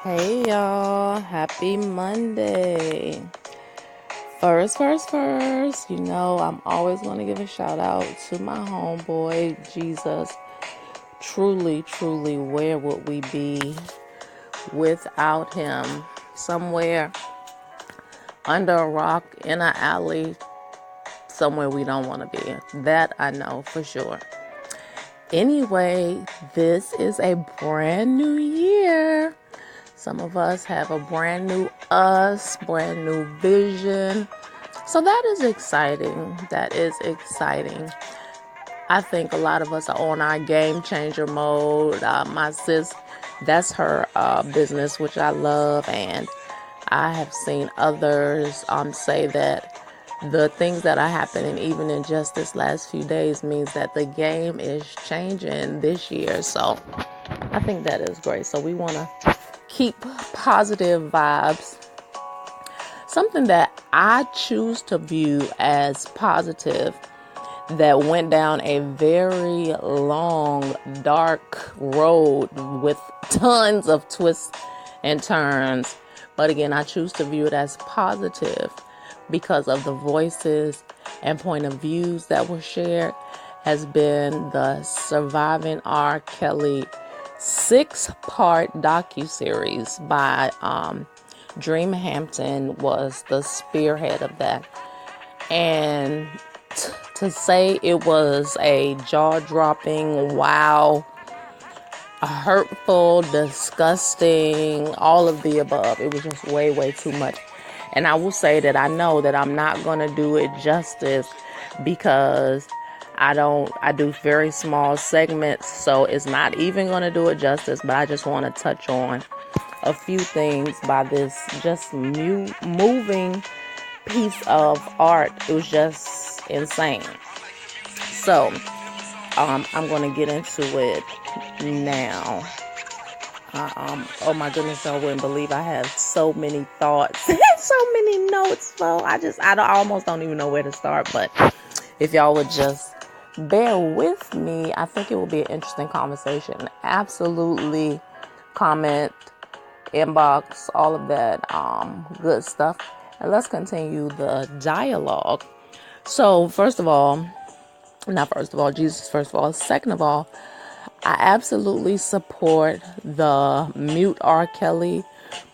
Hey y'all, happy Monday. First, I'm always going to give a shout out to my homeboy, Jesus. Truly, where would we be without him? Somewhere under a rock, in an alley, somewhere we don't want to be. That I know for sure. Anyway, this is a brand new year. Some of us have a brand new us, brand new vision. So that is exciting. I think a lot of us are on our game changer mode. My sis, that's her business, which I love. And I have seen others say that the things that are happening, even in just this last few days, means that the game is changing this year. So I think that is great. So we want to keep positive vibes. Something that I choose to view as positive that went down a very long, dark road with tons of twists and turns. But again, I choose to view it as positive because of the voices and point of views that were shared, has been the Surviving R. Kelly 6-part docuseries by Dream Hampton was the spearhead of that. And to say it was a jaw-dropping, wow, hurtful, disgusting, all of the above. It was just way too much. And I will say that I know that I'm not going to do it justice because I do very small segments, so it's not even going to do it justice, but I just want to touch on a few things by this just moving piece of art. It was just insane. So, I'm going to get into it now. Oh my goodness, I wouldn't believe I have so many thoughts, so many notes. So I almost don't even know where to start. But if y'all would just bear with me, I think it will be an interesting conversation. Absolutely, comment, inbox, all of that good stuff. And let's continue the dialogue. So first of all, Jesus, first of all. Second of all, I absolutely support the Mute R. Kelly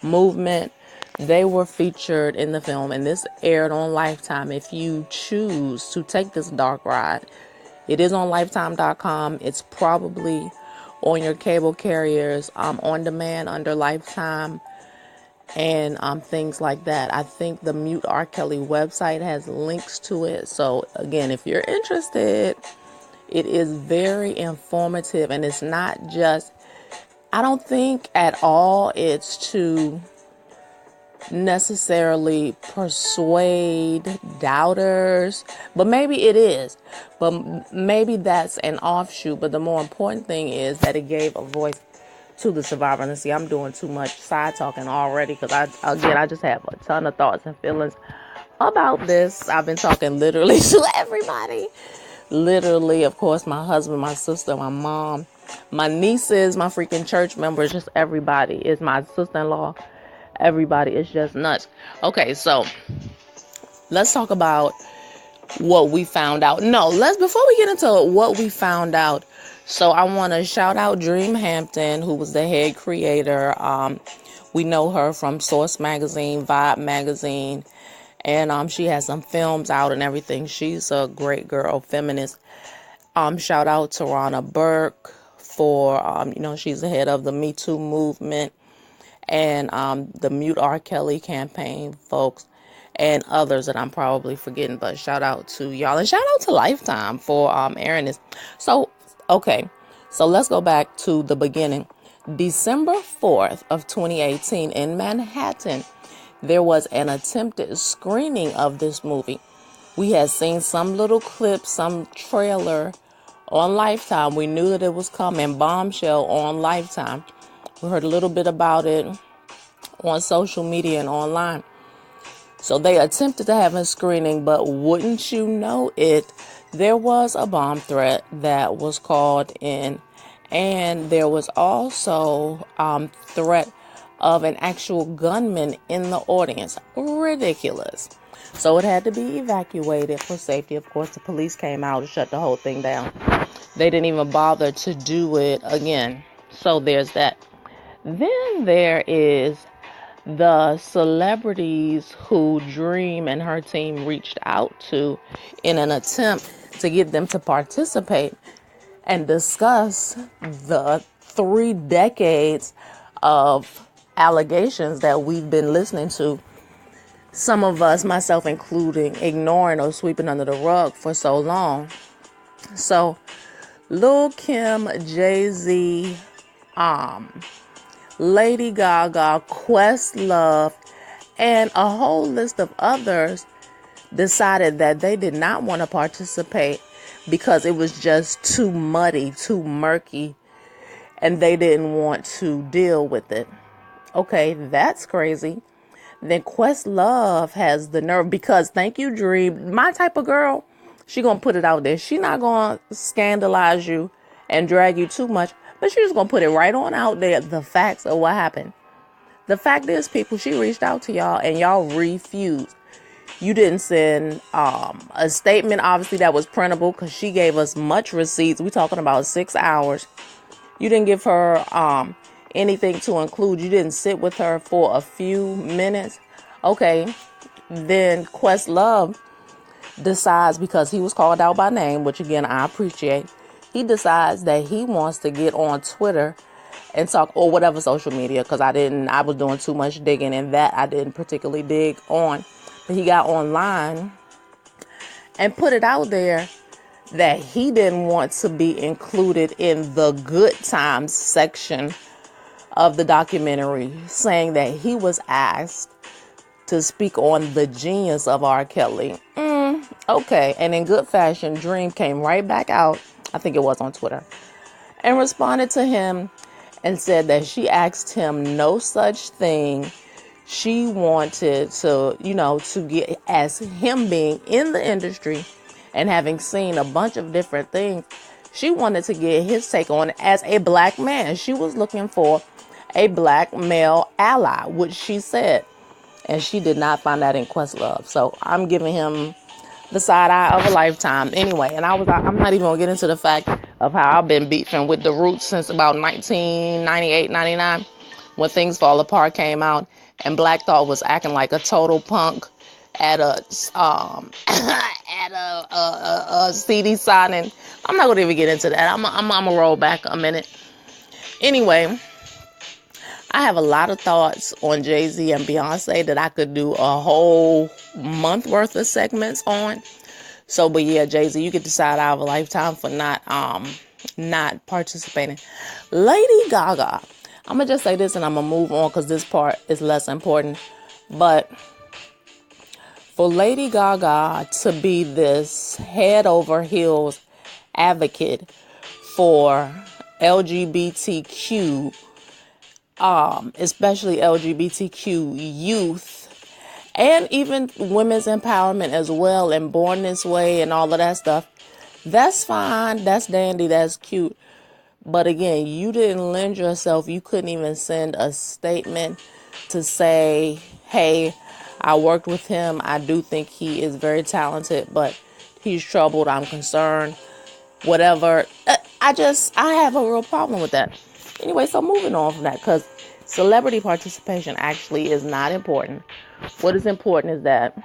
movement. They were featured in the film, and this aired on Lifetime. If you choose to take this dark ride, it is on Lifetime.com. It's probably on your cable carriers, on demand under Lifetime, and things like that. I think the Mute R. Kelly website has links to it. So again, if you're interested, it is very informative, and it's not just, I don't think at all it's to necessarily persuade doubters, but maybe it is, but maybe that's an offshoot. But the more important thing is that it gave a voice to the survivor. And see, I'm doing too much side talking already because I just have a ton of thoughts and feelings about this. I've been talking literally to everybody. Literally, of course, my husband, my sister, my mom, my nieces, my freaking church members, just everybody. Is my sister-in-law. Everybody is just nuts. Okay, so let's talk about what we found out. Before we get into what we found out, so I want to shout out Dream Hampton, who was the head creator. We know her from Source Magazine, Vibe Magazine, and she has some films out and everything. She's a great girl, feminist. Shout out to Rana Burke for, she's the head of the Me Too movement and the Mute R. Kelly campaign, folks, and others that I'm probably forgetting. But shout out to y'all, and shout out to Lifetime for airing this. So, okay, so let's go back to the beginning. December 4th of 2018 in Manhattan, there was an attempted screening of this movie. We had seen some little clip, some trailer on Lifetime. We knew that it was coming. Bombshell on Lifetime. We heard a little bit about it on social media and online. So they attempted to have a screening, but wouldn't you know it, there was a bomb threat that was called in. And there was also threat of an actual gunman in the audience. Ridiculous. So it had to be evacuated for safety. Of course, the police came out and shut the whole thing down. They didn't even bother to do it again. So there's that. Then there is the celebrities who Dream and her team reached out to in an attempt to get them to participate and discuss the 3 decades of allegations that we've been listening to. Some of us, myself including, ignoring or sweeping under the rug for so long. So, Lil' Kim, Jay-Z, Lady Gaga, Questlove, and a whole list of others decided that they did not want to participate because it was just too muddy, too murky, and they didn't want to deal with it. Okay, that's crazy. Then Questlove has the nerve, because thank you, Dream, my type of girl, she gonna put it out there. She not gonna scandalize you and drag you too much, but she's gonna put it right on out there, the facts of what happened. The fact is, people, she reached out to y'all and y'all refused. You didn't send a statement, obviously, that was printable, because she gave us much receipts. We talking about 6 hours. You didn't give her anything to include. You didn't sit with her for a few minutes. Okay, then Questlove decides, because he was called out by name, which again I appreciate, he decides that he wants to get on Twitter and talk, or whatever social media, because I was doing too much digging, and that I didn't particularly dig on. But he got online and put it out there that he didn't want to be included in the good times section of the documentary, saying that he was asked to speak on the genius of R. Kelly. Okay, and in good fashion, Dream came right back out, I think it was on Twitter, and responded to him and said that she asked him no such thing. She wanted to, to get, as him being in the industry and having seen a bunch of different things, she wanted to get his take on it as a black man. She was looking for a black male ally, which she said, and she did not find that in Questlove. So I'm giving him the side eye of a lifetime. Anyway, and I'm not even gonna get into the fact of how I've been beefing with the Roots since about 1998, 99, when Things Fall Apart came out, and Black Thought was acting like a total punk at a CD signing. I'm not gonna even get into that. I'm gonna roll back a minute. Anyway, I have a lot of thoughts on Jay-Z and Beyonce that I could do a whole month worth of segments on. So, but yeah, Jay-Z, you get the side eye of a lifetime for not participating. Lady Gaga, I'm gonna just say this and I'm gonna move on because this part is less important. But for Lady Gaga to be this head over heels advocate for LGBTQ, especially LGBTQ youth, and even women's empowerment as well, and Born This Way and all of that stuff, that's fine, that's dandy, that's cute. But again, you didn't lend yourself. You couldn't even send a statement to say, hey, I worked with him. I do think he is very talented, but he's troubled. I'm concerned. Whatever. I have a real problem with that. Anyway, so moving on from that, because celebrity participation actually is not important. What is important is that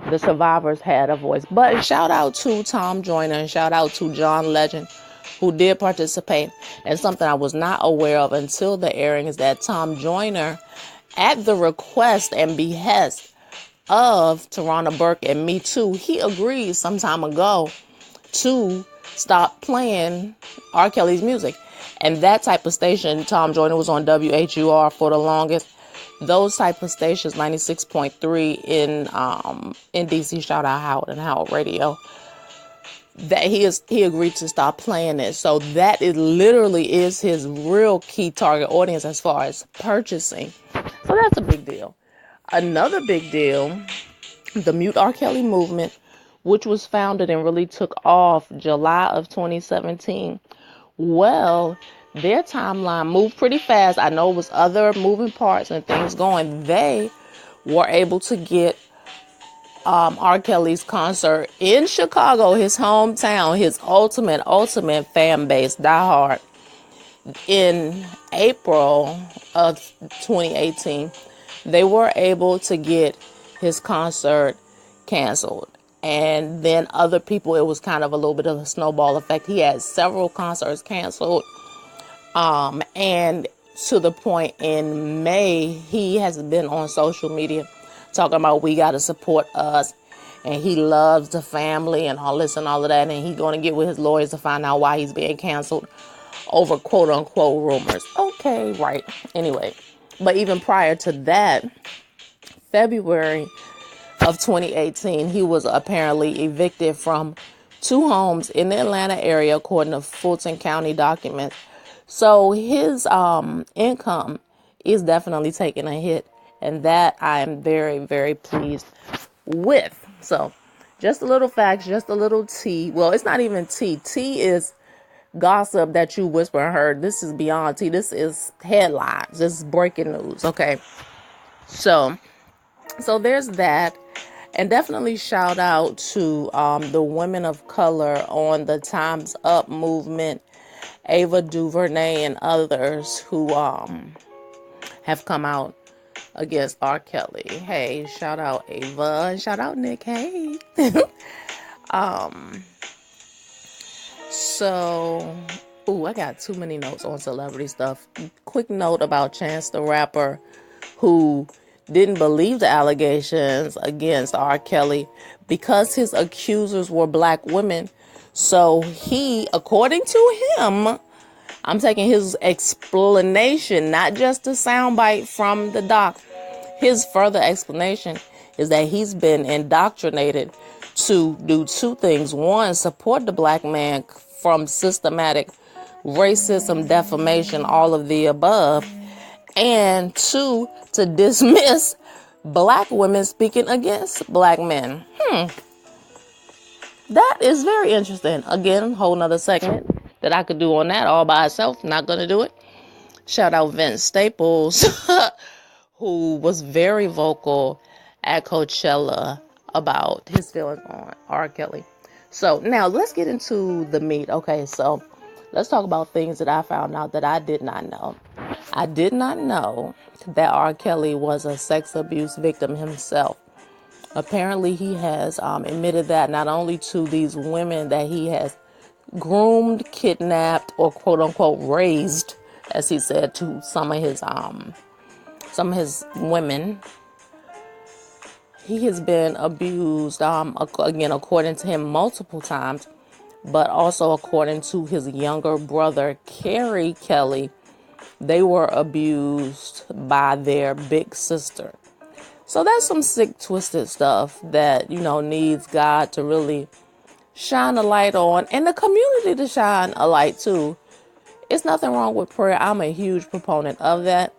the survivors had a voice. But shout out to Tom Joyner and shout out to John Legend, who did participate. And something I was not aware of until the airing is that Tom Joyner, at the request and behest of Tarana Burke and Me Too, he agreed some time ago to stop playing R. Kelly's music. And that type of station, Tom Joyner was on WHUR for the longest. Those type of stations, 96.3 in DC, shout out Howard and Howard Radio, that he agreed to stop playing it. So that literally is his real key target audience as far as purchasing. So that's a big deal. Another big deal, the Mute R. Kelly movement, which was founded and really took off July of 2017. Well, their timeline moved pretty fast. I know it was other moving parts and things going. They were able to get R. Kelly's concert in Chicago, his hometown, his ultimate fan base, diehard, in April of 2018. They were able to get his concert canceled. And then other people, it was kind of a little bit of a snowball effect. He had several concerts canceled. And to the point in May, he has been on social media talking about we got to support us. And he loves the family and all this and all of that. And he's going to get with his lawyers to find out why he's being canceled over quote unquote rumors. Okay, right. Anyway, but even prior to that, February of 2018, he was apparently evicted from 2 homes in the Atlanta area, according to Fulton County documents. So his income is definitely taking a hit, and that I am very, very pleased with. So just a little facts, just a little tea. Well, it's not even tea. Tea is gossip that you whisper and heard. This is beyond tea. This is headlines. This is breaking news. Okay. So there's that. And definitely shout out to the women of color on the Time's Up movement, Ava DuVernay and others who have come out against R. Kelly. Hey, shout out Ava and shout out Nick. Hey. I got too many notes on celebrity stuff. Quick note about Chance the Rapper, who didn't believe the allegations against R. Kelly because his accusers were black women. So he, according to him, I'm taking his explanation, not just a soundbite from the doc. His further explanation is that he's been indoctrinated to do 2 things. 1, support the black man from systematic racism, defamation, all of the above. And 2, to dismiss black women speaking against black men. That is very interesting. Again, whole nother segment that I could do on that all by itself. Not going to do it. Shout out Vince Staples, who was very vocal at Coachella about his feelings on R. Kelly. So now let's get into the meat. Okay, so let's talk about things that I found out that I did not know. I did not know that R. Kelly was a sex abuse victim himself. Apparently, he has admitted that not only to these women that he has groomed, kidnapped, or quote unquote raised, as he said, to some of his women. He has been abused, again, according to him, multiple times, but also according to his younger brother, Kerry Kelly. They were abused by their big sister. So that's some sick, twisted stuff that, needs God to really shine a light on, and the community to shine a light too. It's nothing wrong with prayer. I'm a huge proponent of that.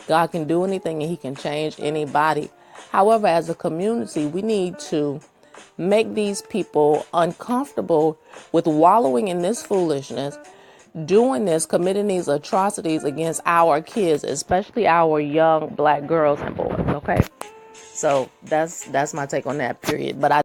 God can do anything and he can change anybody. However, as a community, we need to make these people uncomfortable with wallowing in this foolishness, doing this, committing these atrocities against our kids, especially our young black girls and boys. Okay. So that's my take on that, period. But I